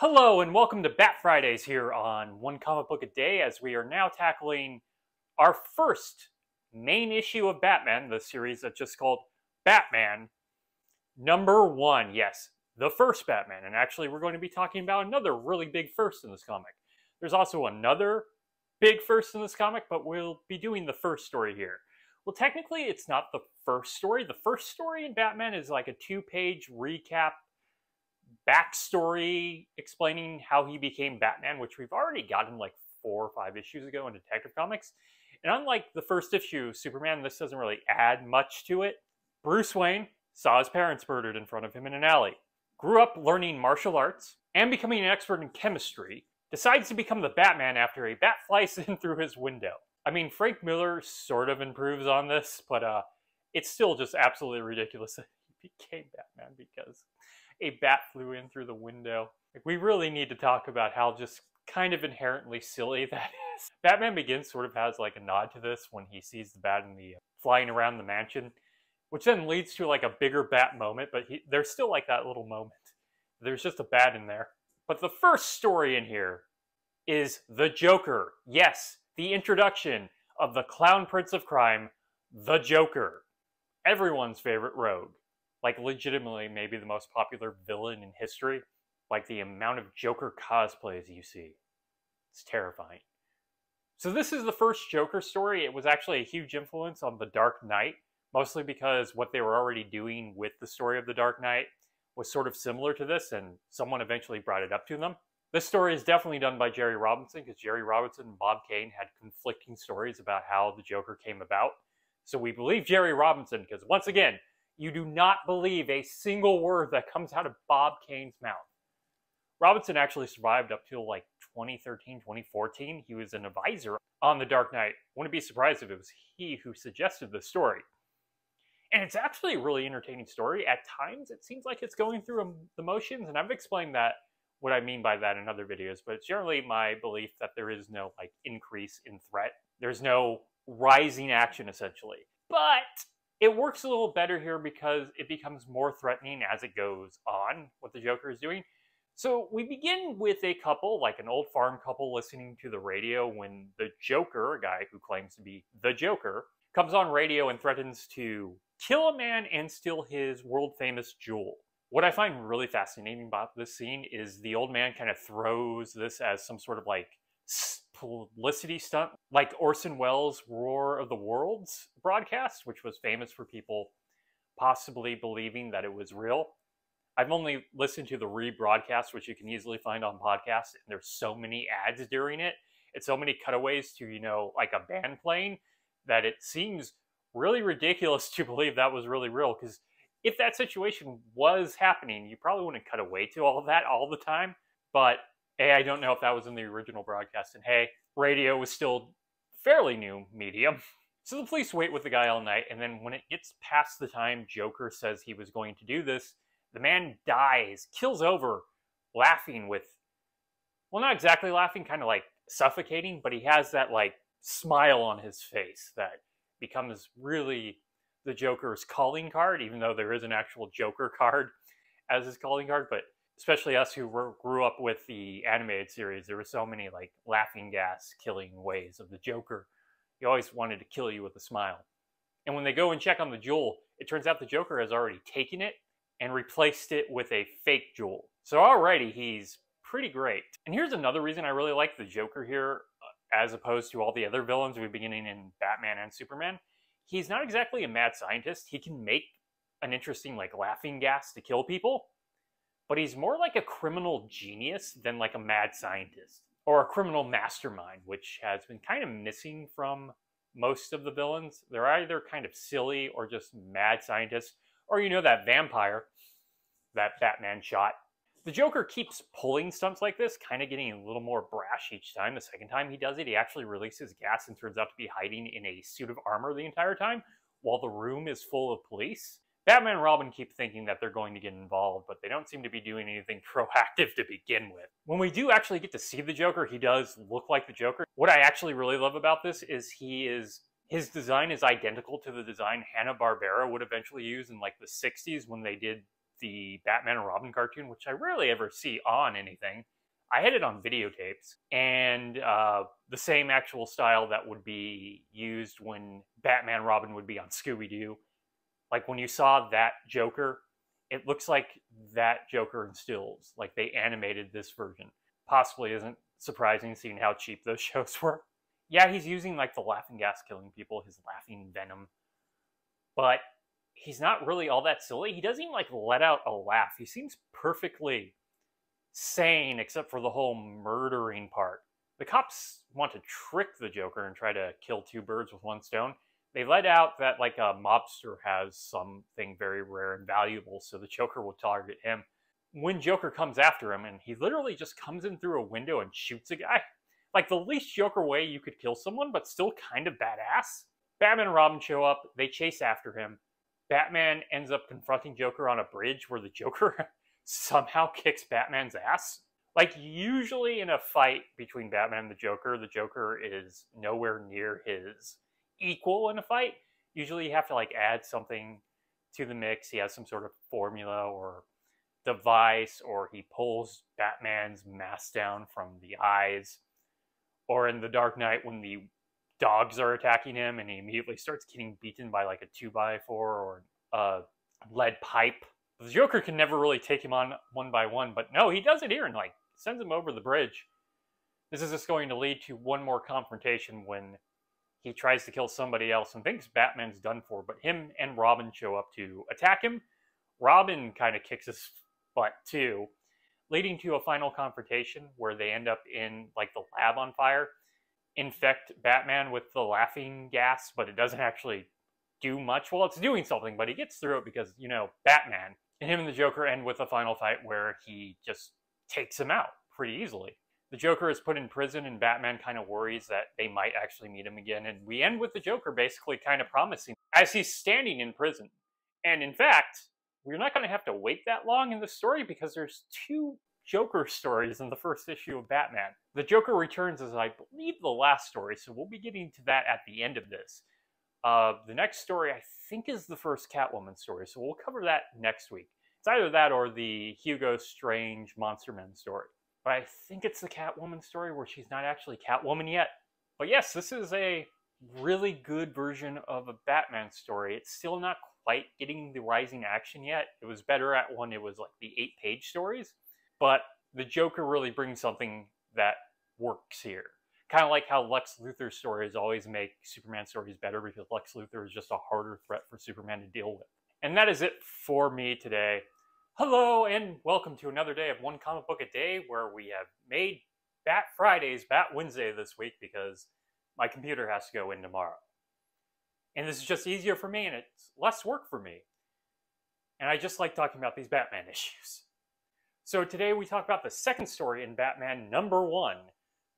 Hello and welcome to Bat Fridays here on One Comic Book a Day, as we are now tackling our first main issue of Batman, the series that's just called Batman #1. Yes, the first Batman. And actually we're going to be talking about another really big first in this comic. There's also another big first in this comic, but we'll be doing the first story here. Well, technically it's not the first story. The first story in Batman is like a 2-page recap backstory explaining how he became Batman, which we've already gotten like 4 or 5 issues ago in Detective Comics. And unlike the first issue of Superman, this doesn't really add much to it. Bruce Wayne saw his parents murdered in front of him in an alley, grew up learning martial arts and becoming an expert in chemistry, decides to become the Batman after a bat flies in through his window. I mean, Frank Miller sort of improves on this, but it's still just absolutely ridiculous that he became Batman because a bat flew in through the window. Like, we really need to talk about how just kind of inherently silly that is. Batman Begins sort of has like a nod to this when he sees the bat in the flying around the mansion, which then leads to like a bigger bat moment, but there's still like that little moment. There's just a bat in there. But the first story in here is the Joker. Yes, the introduction of the Clown Prince of Crime, the Joker. Everyone's favorite rogue. Like, legitimately maybe the most popular villain in history. Like, the amount of Joker cosplays you see. It's terrifying. So this is the first Joker story. It was actually a huge influence on The Dark Knight, mostly because what they were already doing with the story of The Dark Knight was sort of similar to this, and someone eventually brought it up to them. This story is definitely done by Jerry Robinson, because Jerry Robinson and Bob Kane had conflicting stories about how the Joker came about. So we believe Jerry Robinson, because once again, you do not believe a single word that comes out of Bob Kane's mouth. Robinson actually survived up till like 2013, 2014. He was an advisor on The Dark Knight. Wouldn't be surprised if it was he who suggested the story. And it's actually a really entertaining story. At times, it seems like it's going through the motions, and I've explained that, what I mean by that in other videos, but it's generally my belief that there is no like increase in threat. There's no rising action, essentially. But it works a little better here because it becomes more threatening as it goes on, what the Joker is doing. So we begin with a couple, like an old farm couple, listening to the radio when the Joker, a guy who claims to be the Joker, comes on radio and threatens to kill a man and steal his world-famous jewel. What I find really fascinating about this scene is the old man kind of throws this as some sort of like publicity stunt, like Orson Welles' War of the Worlds broadcast, which was famous for people possibly believing that it was real. I've only listened to the rebroadcast, which you can easily find on podcasts, and there's so many ads during it, and so many cutaways to, you know, like a band playing, that it seems really ridiculous to believe that was really real, because if that situation was happening, you probably wouldn't cut away to all of that all the time. But hey, I don't know if that was in the original broadcast, and hey, radio was still fairly new medium. So the police wait with the guy all night, and then when it gets past the time Joker says he was going to do this, the man dies, kills over, laughing with, well, not exactly laughing, kind of like suffocating, but he has that like smile on his face that becomes really the Joker's calling card, even though there is an actual Joker card as his calling card. But especially us who grew up with the animated series, there were so many like laughing gas killing ways of the Joker. He always wanted to kill you with a smile. And when they go and check on the jewel, it turns out the Joker has already taken it and replaced it with a fake jewel. So already he's pretty great. And here's another reason I really like the Joker here, as opposed to all the other villains we're beginning in Batman and Superman. He's not exactly a mad scientist. He can make an interesting like laughing gas to kill people, but he's more like a criminal genius than like a mad scientist or a criminal mastermind, which has been kind of missing from most of the villains. They're either kind of silly or just mad scientists, or, you know, that vampire that Batman shot. The Joker keeps pulling stunts like this, kind of getting a little more brash each time. The second time he does it, he actually releases gas and turns out to be hiding in a suit of armor the entire time, while the room is full of police. Batman and Robin keep thinking that they're going to get involved, but they don't seem to be doing anything proactive to begin with. When we do actually get to see the Joker, he does look like the Joker. What I actually really love about this is his design is identical to the design Hanna-Barbera would eventually use in like the 60s when they did the Batman and Robin cartoon, which I rarely ever see on anything. I had it on videotapes, and the same actual style that would be used when Batman Robin would be on Scooby-Doo. Like when you saw that Joker, it looks like that Joker in stills. Like they animated this version. Possibly isn't surprising seeing how cheap those shows were. Yeah, he's using like the laughing gas killing people, his laughing venom. But he's not really all that silly. He doesn't even like let out a laugh. He seems perfectly sane except for the whole murdering part. The cops want to trick the Joker and try to kill two birds with one stone. They let out that like a mobster has something very rare and valuable, so the Joker will target him. When Joker comes after him, and he literally just comes in through a window and shoots a guy. Like the least Joker way you could kill someone, but still kind of badass. Batman and Robin show up, they chase after him. Batman ends up confronting Joker on a bridge where the Joker somehow kicks Batman's ass. Like usually in a fight between Batman and the Joker is nowhere near his equal in a fight. Usually you have to like add something to the mix. He has some sort of formula or device, or he pulls Batman's mask down from the eyes. Or in The Dark Knight when the dogs are attacking him and he immediately starts getting beaten by like a 2x4 or a lead pipe. The Joker can never really take him on one by one, but no, he does it here and like sends him over the bridge. This is just going to lead to one more confrontation when he tries to kill somebody else and thinks Batman's done for, but him and Robin show up to attack him. Robin kind of kicks his butt too, leading to a final confrontation where they end up in like the lab on fire, infect Batman with the laughing gas, but it doesn't actually do much. Well, it's doing something, but he gets through it because, you know, Batman. And him and the Joker end with a final fight where he just takes him out pretty easily. The Joker is put in prison and Batman kind of worries that they might actually meet him again. And we end with the Joker basically kind of promising as he's standing in prison. And in fact, we're not going to have to wait that long in the story because there's two Joker stories in the first issue of Batman. The Joker returns as I believe the last story, so we'll be getting to that at the end of this. The next story I think is the first Catwoman story, so we'll cover that next week. It's either that or the Hugo Strange Monster Men story. But I think it's the Catwoman story where she's not actually Catwoman yet. But yes, this is a really good version of a Batman story. It's still not quite getting the rising action yet. It was better at when it was like the 8-page stories. But the Joker really brings something that works here. Kind of like how Lex Luthor's stories always make Superman stories better because Lex Luthor is just a harder threat for Superman to deal with. And that is it for me today. Hello and welcome to another day of One Comic Book a Day, where we have made Bat Fridays Bat Wednesday this week because my computer has to go in tomorrow. And this is just easier for me and it's less work for me. And I just like talking about these Batman issues. So today we talk about the second story in Batman #1,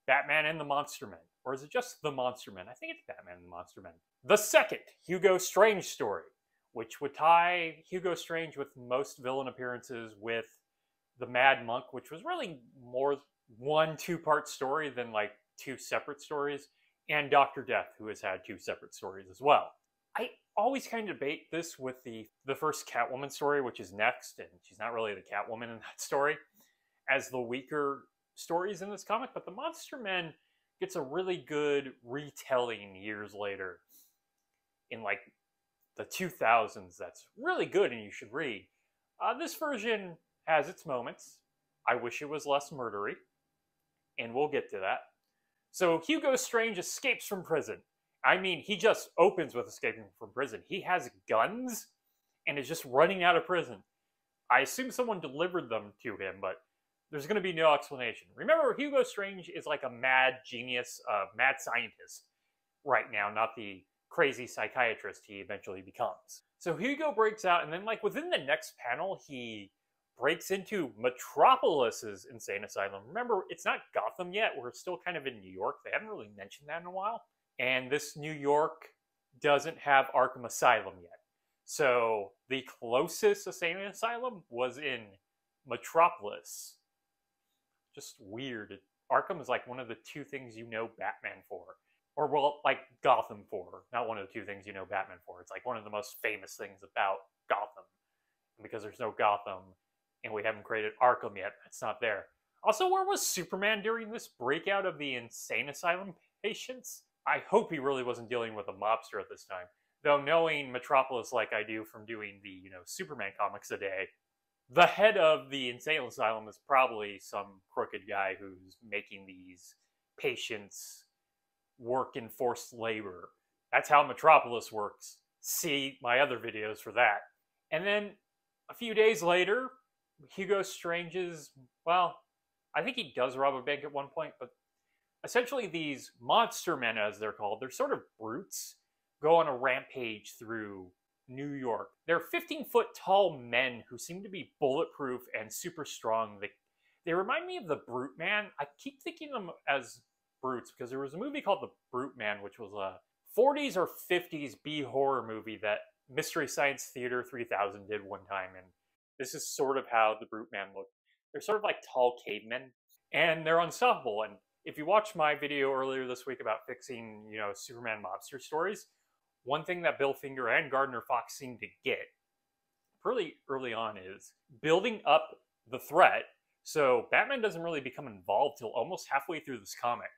Batman and the Monster Men. Or is it just the Monster Men? I think it's Batman and the Monster Men. The second Hugo Strange story, which would tie Hugo Strange with most villain appearances with the Mad Monk, which was really more one 2-part story than like 2 separate stories, and Dr. Death, who has had 2 separate stories as well. I always kind of debate this with the first Catwoman story, which is next, and she's not really the Catwoman in that story, as the weaker stories in this comic, but the Monster Men gets a really good retelling years later in like the 2000s that's really good and you should read. This version has its moments. I wish it was less murdery, and we'll get to that. So Hugo Strange escapes from prison. I mean, he just opens with escaping from prison. He has guns and is just running out of prison. I assume someone delivered them to him, but there's going to be no explanation. Remember, Hugo Strange is like a mad genius, mad scientist right now, not the crazy psychiatrist he eventually becomes. So Hugo breaks out, and then like within the next panel, he breaks into Metropolis's insane asylum. Remember, it's not Gotham yet. We're still kind of in New York. They haven't really mentioned that in a while. And this New York doesn't have Arkham Asylum yet. So the closest insane asylum was in Metropolis. Just weird. Arkham is like one of the 2 things you know Batman for. Or, well, like Gotham for. Not one of the 2 things you know Batman for. It's like one of the most famous things about Gotham. because there's no Gotham, and we haven't created Arkham yet. That's not there. Also, where was Superman during this breakout of the insane asylum patients? I hope he really wasn't dealing with a mobster at this time. Though knowing Metropolis like I do from doing the, Superman comics a day, the head of the insane asylum is probably some crooked guy who's making these patients work in forced labor. That's how Metropolis works. See my other videos for that. And then a few days later, Hugo Strange's, well, I think he does rob a bank at one point, but essentially these monster men, as they're called, they're sort of brutes, go on a rampage through New York. They're 15-foot tall men who seem to be bulletproof and super strong. They remind me of the Brute Man. I keep thinking of them as brutes because there was a movie called The Brute Man, which was a 40s or 50s B-horror movie that Mystery Science Theater 3000 did one time, and this is sort of how the Brute Man looked. They're sort of like tall cavemen, and they're unstoppable. And if you watched my video earlier this week about fixing, Superman mobster stories, one thing that Bill Finger and Gardner Fox seem to get pretty early on is building up the threat, so Batman doesn't really become involved till almost halfway through this comic.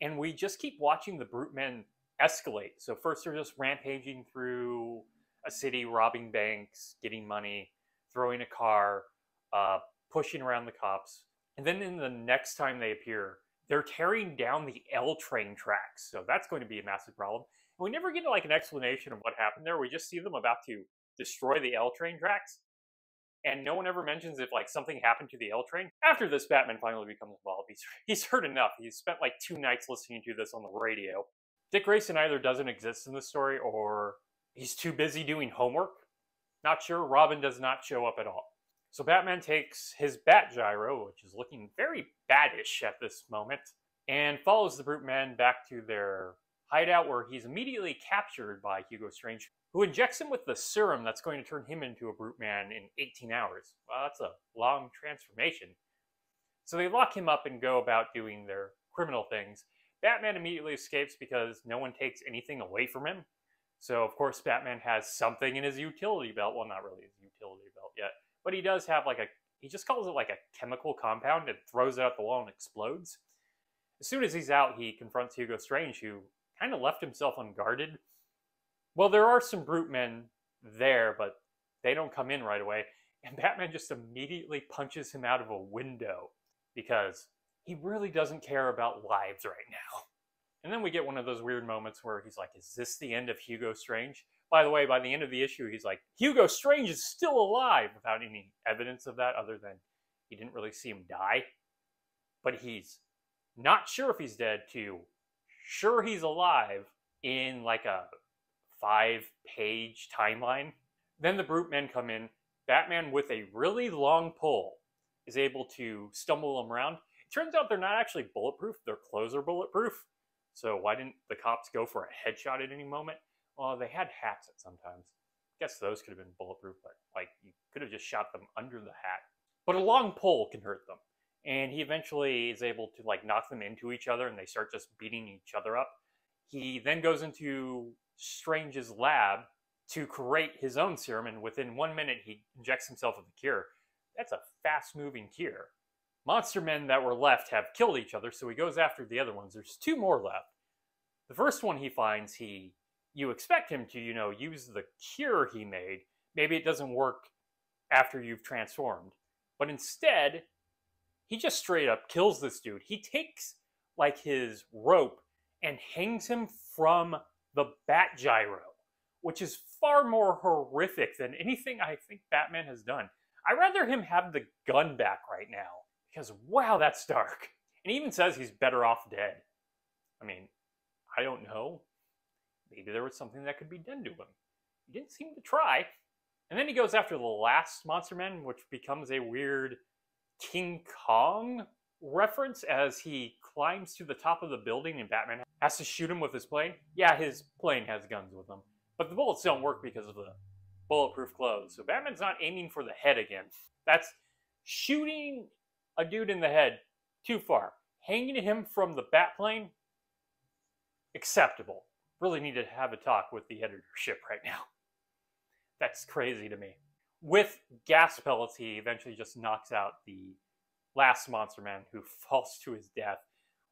And we just keep watching the Brute Men escalate. So first they're just rampaging through a city, robbing banks, getting money, throwing a car, pushing around the cops. And then in the next time they appear, they're tearing down the L train tracks. So that's going to be a massive problem. And we never get like an explanation of what happened there. We just see them about to destroy the L train tracks. And no one ever mentions if like something happened to the L train. After this, Batman finally becomes involved. He's heard enough. He's spent like 2 nights listening to this on the radio. Dick Grayson either doesn't exist in this story or he's too busy doing homework. Not sure. Robin does not show up at all. So Batman takes his Bat Gyro, which is looking very baddish at this moment, and follows the Brute Men back to their hideout where he's immediately captured by Hugo Strange, who injects him with the serum that's going to turn him into a Brute Man in 18 hours. Well, that's a long transformation. So they lock him up and go about doing their criminal things. Batman immediately escapes because no one takes anything away from him. So, of course, Batman has something in his utility belt. Well, not really his utility belt yet. But he does have he just calls it like a chemical compound and throws it out the wall and explodes. As soon as he's out, he confronts Hugo Strange, who kind of left himself unguarded. Well, there are some Brute Men there, but they don't come in right away. And Batman just immediately punches him out of a window because he really doesn't care about lives right now. And then we get one of those weird moments where he's like, is this the end of Hugo Strange? By the way, by the end of the issue, he's like, Hugo Strange is still alive, without any evidence of that other than he didn't really see him die. But he's not sure if he's dead to sure he's alive in like a 5-page timeline. Then the Brute Men come in. Batman, with a really long pole, is able to stumble them around. It turns out they're not actually bulletproof. Their clothes are bulletproof. So why didn't the cops go for a headshot at any moment? Well, they had hats at sometimes. I guess those could have been bulletproof, but you could have just shot them under the hat. But a long pole can hurt them. And he eventually is able to knock them into each other and they start just beating each other up. He then goes into Strange's lab to create his own serum, and within 1 minute he injects himself with a cure. That's a fast-moving cure. Monster men that were left have killed each other, so he goes after the other ones. There's 2 more left. The first one he finds, you expect him to, use the cure he made. Maybe it doesn't work after you've transformed. But instead, he just straight up kills this dude. He takes, his rope and hangs him from the Bat Gyro, which is far more horrific than anything I think Batman has done. I'd rather him have the gun back right now, because wow, that's dark. And he even says he's better off dead. I mean, I don't know. Maybe there was something that could be done to him. He didn't seem to try. And then he goes after the last Monster Man, which becomes a weird King Kong reference as he climbs to the top of the building and Batman has to shoot him with his plane. Yeah, his plane has guns with him. But the bullets don't work because of the bulletproof clothes. So Batman's not aiming for the head again. That's shooting a dude in the head too far. Hanging him from the bat plane, acceptable. Really need to have a talk with the editorship right now. That's crazy to me. With gas pellets, he eventually just knocks out the last Monster Man, who falls to his death,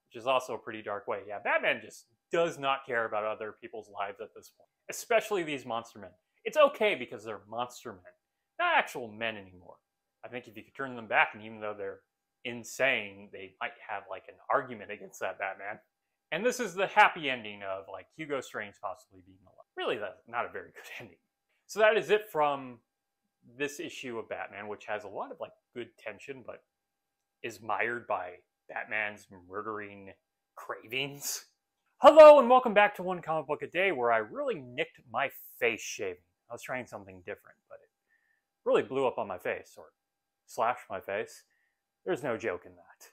which is also a pretty dark way. Yeah, Batman just does not care about other people's lives at this point, especially these monster men. It's okay because they're monster men, not actual men anymore. I think if you could turn them back, and even though they're insane, they might have like an argument against that Batman. And this is the happy ending of like Hugo Strange possibly being alive. Really, that's not a very good ending. So that is it from this issue of Batman, which has a lot of like good tension, but is mired by Batman's murdering cravings. Hello and welcome back to One Comic Book a Day, where I really nicked my face shaving. I was trying something different, but it really blew up on my face, or slashed my face. There's no joke in that.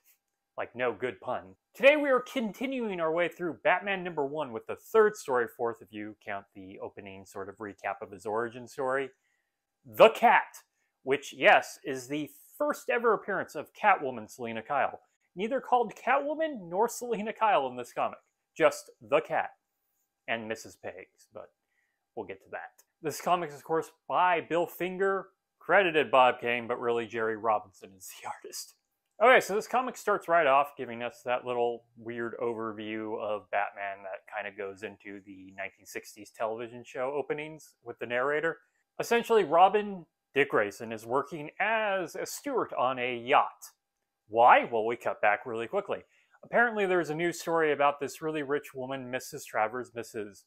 Like, no good pun. Today we are continuing our way through Batman #1 with the third story, fourth if you count the opening sort of recap of his origin story. The Cat, which, yes, is the first ever appearance of Catwoman Selina Kyle. Neither called Catwoman nor Selina Kyle in this comic. Just the Cat and Mrs. Pigs, but we'll get to that. This comic is, of course, by Bill Finger, credited Bob Kane, but really Jerry Robinson is the artist. Okay, so this comic starts right off giving us that little weird overview of Batman that kind of goes into the 1960s television show openings with the narrator. Essentially, Robin Dick Grayson is working as a steward on a yacht. Why? Well, we cut back really quickly. Apparently, there's a news story about this really rich woman, Mrs. Travers, Mrs.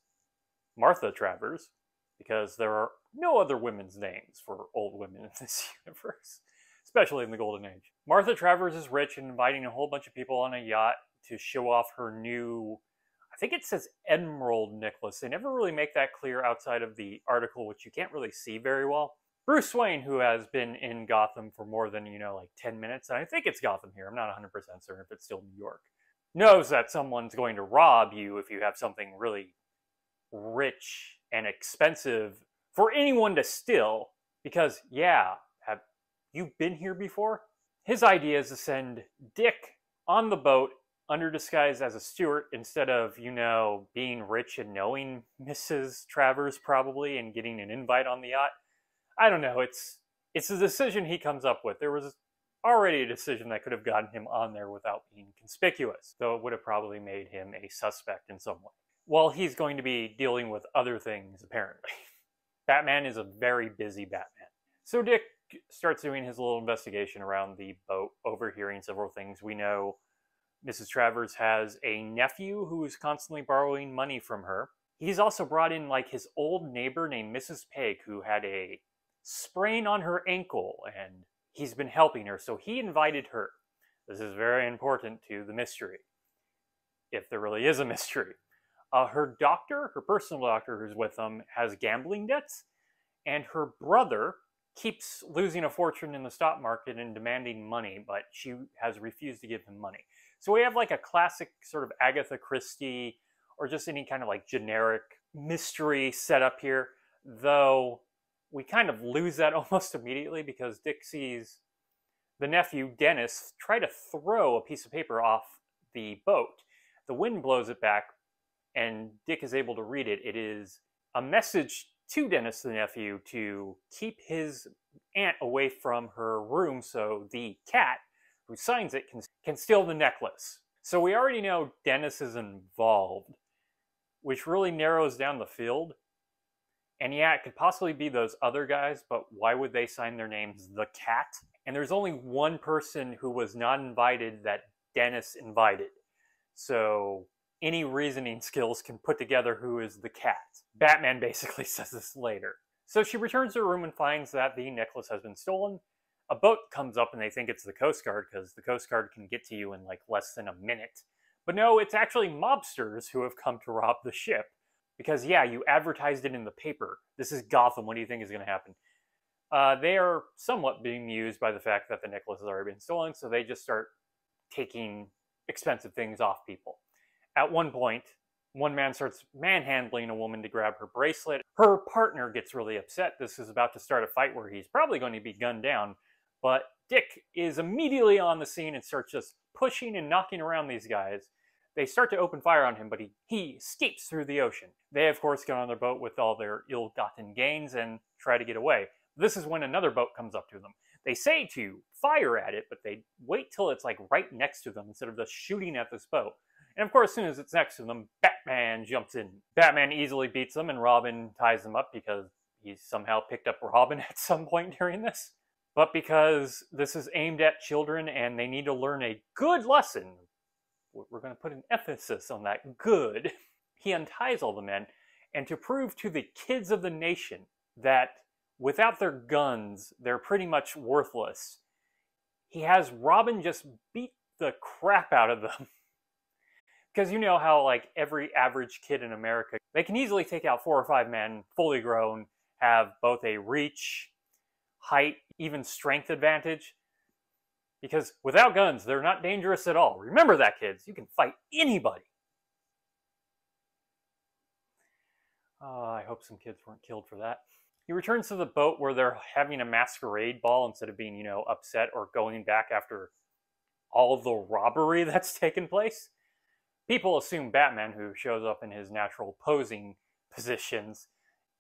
Martha Travers, because there are no other women's names for old women in this universe, especially in the Golden Age. Martha Travers is rich and inviting a whole bunch of people on a yacht to show off her new, I think it says emerald necklace. They never really make that clear outside of the article, which you can't really see very well. Bruce Wayne, who has been in Gotham for more than, like 10 minutes, and I think it's Gotham here, I'm not 100% certain if it's still New York, knows that someone's going to rob you if you have something really rich and expensive for anyone to steal, because, yeah, have you been here before? His idea is to send Dick on the boat under disguise as a steward instead of, being rich and knowing Mrs. Travers probably and getting an invite on the yacht. I don't know, it's a decision he comes up with. There was already a decision that could have gotten him on there without being conspicuous, though it would have probably made him a suspect in some way. Well, he's going to be dealing with other things, apparently. Batman is a very busy Batman. So Dick starts doing his little investigation around the boat, overhearing several things. We know Mrs. Travers has a nephew who's constantly borrowing money from her. He's also brought in, his old neighbor named Mrs. Peg, who had a sprain on her ankle, and he's been helping her, so he invited her. This is very important to the mystery, if there really is a mystery. Her doctor, her personal doctor who's with them, has gambling debts, and her brother keeps losing a fortune in the stock market and demanding money, but she has refused to give him money. So we have a classic sort of Agatha Christie, or just any kind of generic mystery setup here, though we kind of lose that almost immediately because Dick sees the nephew, Dennis, try to throw a piece of paper off the boat. The wind blows it back, and Dick is able to read it. It is a message to Dennis, the nephew, to keep his aunt away from her room so the cat, who signs it, can steal the necklace. So we already know Dennis is involved, which really narrows down the field. And yeah, it could possibly be those other guys, but why would they sign their names The Cat? And there's only one person who was not invited that Dennis invited. So any reasoning skills can put together who is the Cat. Batman basically says this later. So she returns to her room and finds that the necklace has been stolen. A boat comes up and they think it's the Coast Guard because the Coast Guard can get to you in less than a minute. But no, it's actually mobsters who have come to rob the ship. Because, yeah, you advertised it in the paper. This is Gotham. What do you think is going to happen? They are somewhat bemused by the fact that the necklace has already been stolen, so they just start taking expensive things off people. At one point, one man starts manhandling a woman to grab her bracelet. Her partner gets really upset. This is about to start a fight where he's probably going to be gunned down. But Dick is immediately on the scene and starts just pushing and knocking around these guys. They start to open fire on him, but he escapes through the ocean. They, of course, get on their boat with all their ill-gotten gains and try to get away. This is when another boat comes up to them. They say to fire at it, but they wait till it's like right next to them instead of just shooting at this boat. And of course, as soon as it's next to them, Batman jumps in. Batman easily beats them, and Robin ties them up because he's somehow picked up Robin at some point during this. But because this is aimed at children and they need to learn a good lesson, we're going to put an emphasis on that good, he unties all the men, and to prove to the kids of the nation that without their guns, they're pretty much worthless, he has Robin just beat the crap out of them. Because you know how, like, every average kid in America, they can easily take out 4 or 5 men, fully grown, have both a reach, height, even strength advantage. Because without guns, they're not dangerous at all. Remember that, kids. You can fight anybody. I hope some kids weren't killed for that. He returns to the boat where they're having a masquerade ball instead of being, you know, upset or going back after all of the robbery that's taken place. People assume Batman, who shows up in his natural posing positions,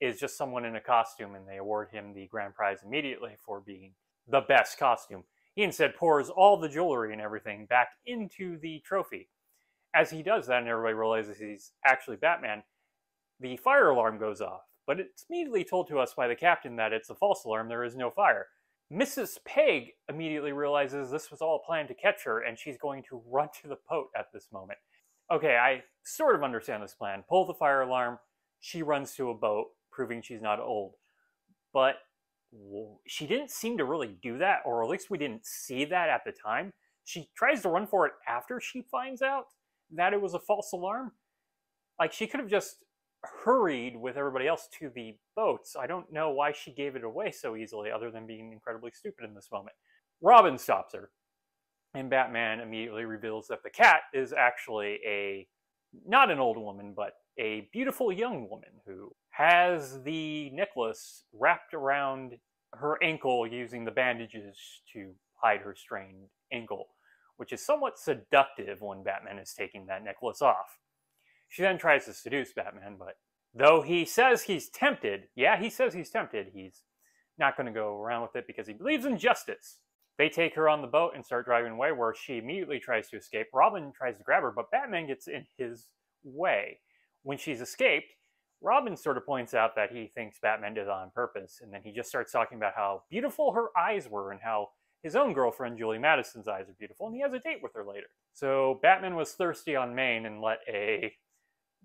is just someone in a costume, and they award him the grand prize immediately for being the best costume. He instead pours all the jewelry and everything back into the trophy. As he does that and everybody realizes he's actually Batman, the fire alarm goes off. But it's immediately told to us by the captain that it's a false alarm, there is no fire. Mrs. Peg immediately realizes this was all a plan to catch her, and she's going to run to the boat at this moment. Okay, I sort of understand this plan. Pull the fire alarm, she runs to a boat, proving she's not old. But she didn't seem to really do that, or at least we didn't see that at the time. She tries to run for it after she finds out that it was a false alarm. Like, she could have just hurried with everybody else to the boats. I don't know why she gave it away so easily, other than being incredibly stupid in this moment. Robin stops her, and Batman immediately reveals that the cat is actually not an old woman, but a beautiful young woman who has the necklace wrapped around her ankle using the bandages to hide her strained ankle, which is somewhat seductive when Batman is taking that necklace off. She then tries to seduce Batman, but though he says he's tempted, he's not going to go around with it because he believes in justice. They take her on the boat and start driving away, where she immediately tries to escape. Robin tries to grab her, but Batman gets in his way. When she's escaped, Robin sort of points out that he thinks Batman did it on purpose, and then he just starts talking about how beautiful her eyes were and how his own girlfriend, Julie Madison's eyes are beautiful, and he has a date with her later. So Batman was thirsty on Maine and let a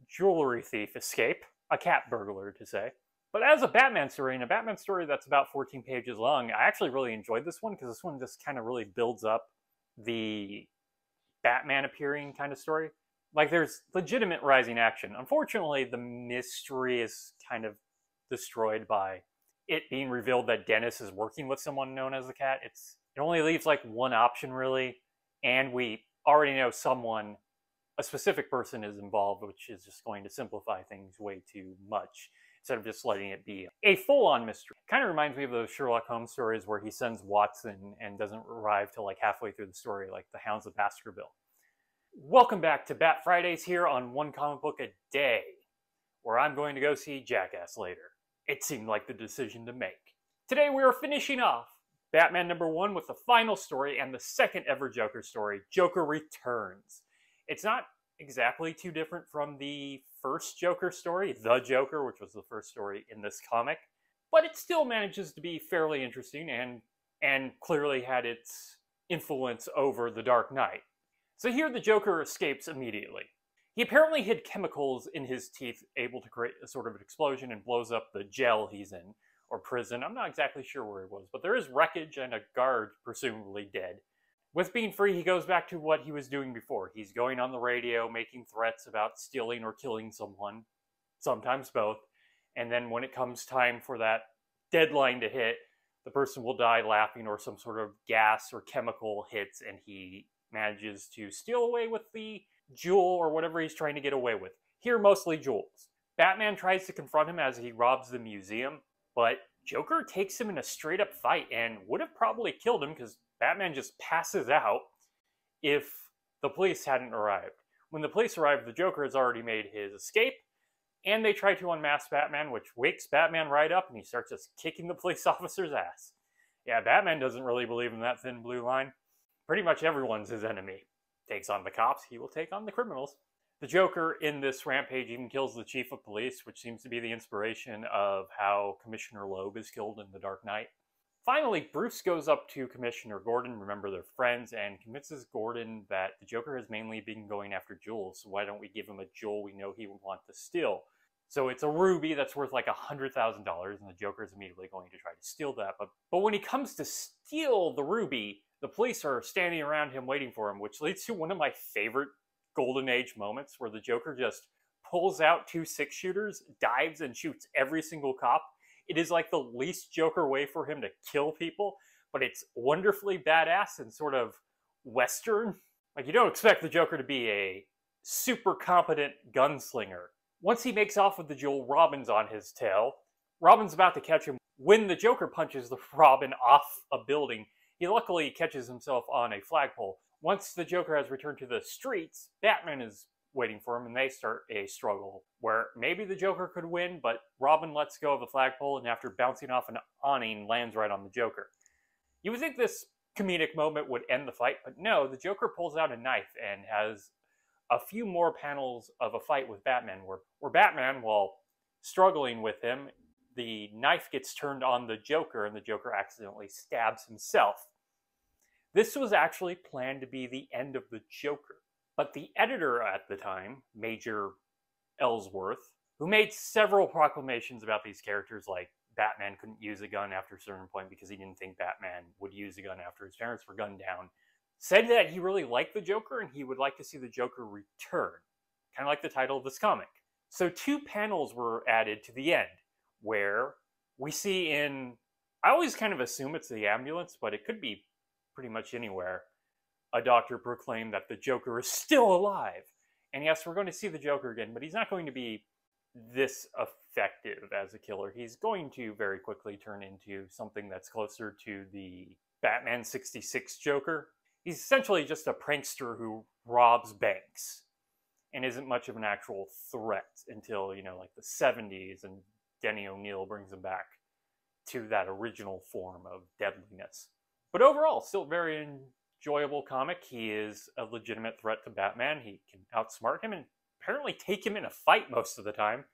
jewelry thief escape. A cat burglar, to say. But as a Batman story, and a Batman story that's about 14 pages long, I actually really enjoyed this one, because this one just kind of really builds up the Batman appearing kind of story. Like, there's legitimate rising action. Unfortunately, the mystery is kind of destroyed by it being revealed that Dennis is working with someone known as the Cat. It only leaves like one option, really, and we already know a specific person is involved, which is just going to simplify things way too much, instead of just letting it be a full-on mystery. Kind of reminds me of those Sherlock Holmes stories where he sends Watson and doesn't arrive till like halfway through the story, like the Hounds of Baskerville. Welcome back to Bat Fridays here on One Comic Book a Day, where I'm going to go see Jackass later. It seemed like the decision to make. Today we are finishing off Batman #1 with the final story and the second ever Joker story, Joker Returns. It's not exactly too different from the first Joker story, The Joker, which was the first story in this comic, but it still manages to be fairly interesting and clearly had its influence over The Dark Knight. So here the Joker escapes immediately. He apparently hid chemicals in his teeth, able to create a sort of an explosion, and blows up the jail he's in, or prison. I'm not exactly sure where he was, but there is wreckage and a guard presumably dead. With being free, he goes back to what he was doing before. He's going on the radio, making threats about stealing or killing someone, sometimes both, and then when it comes time for that deadline to hit, the person will die laughing or some sort of gas or chemical hits, and he manages to steal away with the jewel or whatever he's trying to get away with. Here, mostly jewels. Batman tries to confront him as he robs the museum, but Joker takes him in a straight-up fight and would have probably killed him because Batman just passes out if the police hadn't arrived. When the police arrive, the Joker has already made his escape, And they try to unmask Batman, which wakes Batman right up, and he starts just kicking the police officer's ass. Yeah, Batman doesn't really believe in that thin blue line. Pretty much everyone's his enemy. Takes on the cops, he will take on the criminals. The Joker in this rampage even kills the chief of police, which seems to be the inspiration of how Commissioner Loeb is killed in The Dark Knight. Finally, Bruce goes up to Commissioner Gordon, remember they're friends, and convinces Gordon that the Joker has mainly been going after jewels, so why don't we give him a jewel we know he would want to steal? So it's a ruby that's worth like $100,000, and the Joker is immediately going to try to steal that. But when he comes to steal the ruby, the police are standing around him waiting for him, which leads to one of my favorite Golden Age moments where the Joker just pulls out 2 6-shooters, dives, and shoots every single cop. It is like the least Joker way for him to kill people, but it's wonderfully badass and sort of Western. Like, you don't expect the Joker to be a super competent gunslinger. Once he makes off with the jewel, Robin's on his tail. Robin's about to catch him when the Joker punches the Robin off a building. He luckily catches himself on a flagpole. Once the Joker has returned to the streets, Batman is waiting for him, and they start a struggle where maybe the Joker could win, but Robin lets go of the flagpole, and after bouncing off an awning, lands right on the Joker. You would think this comedic moment would end the fight, but no, the Joker pulls out a knife and has a few more panels of a fight with Batman, where Batman, while struggling with him, the knife gets turned on the Joker, and the Joker accidentally stabs himself. This was actually planned to be the end of the Joker. But the editor at the time, Major Ellsworth, who made several proclamations about these characters, like Batman couldn't use a gun after a certain point because he didn't think Batman would use a gun after his parents were gunned down, said that he really liked the Joker and he would like to see the Joker return. Kind of like the title of this comic. So 2 panels were added to the end, where we see I always kind of assume it's the ambulance, but it could be pretty much anywhere, a doctor proclaimed that the Joker is still alive. And yes, we're going to see the Joker again, but he's not going to be this effective as a killer. He's going to very quickly turn into something that's closer to the Batman 66 Joker. He's essentially just a prankster who robs banks and isn't much of an actual threat until, like the 70s, and Denny O'Neil brings him back to that original form of deadliness. But overall, still very enjoyable comic. He is a legitimate threat to Batman. He can outsmart him and apparently take him in a fight most of the time.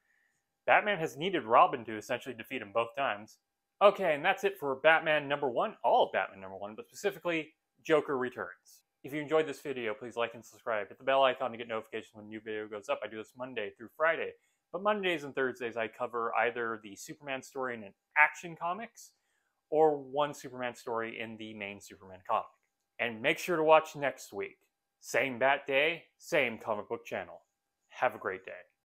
Batman has needed Robin to essentially defeat him both times. Okay, and that's it for Batman #1, all of Batman #1, but specifically Joker Returns. If you enjoyed this video, please like and subscribe. Hit the bell icon to get notifications when a new video goes up. I do this Monday through Friday, but Mondays and Thursdays I cover either the Superman story in an Action Comics or one Superman story in the main Superman comic. And make sure to watch next week. Same Bat Day, same comic book channel. Have a great day.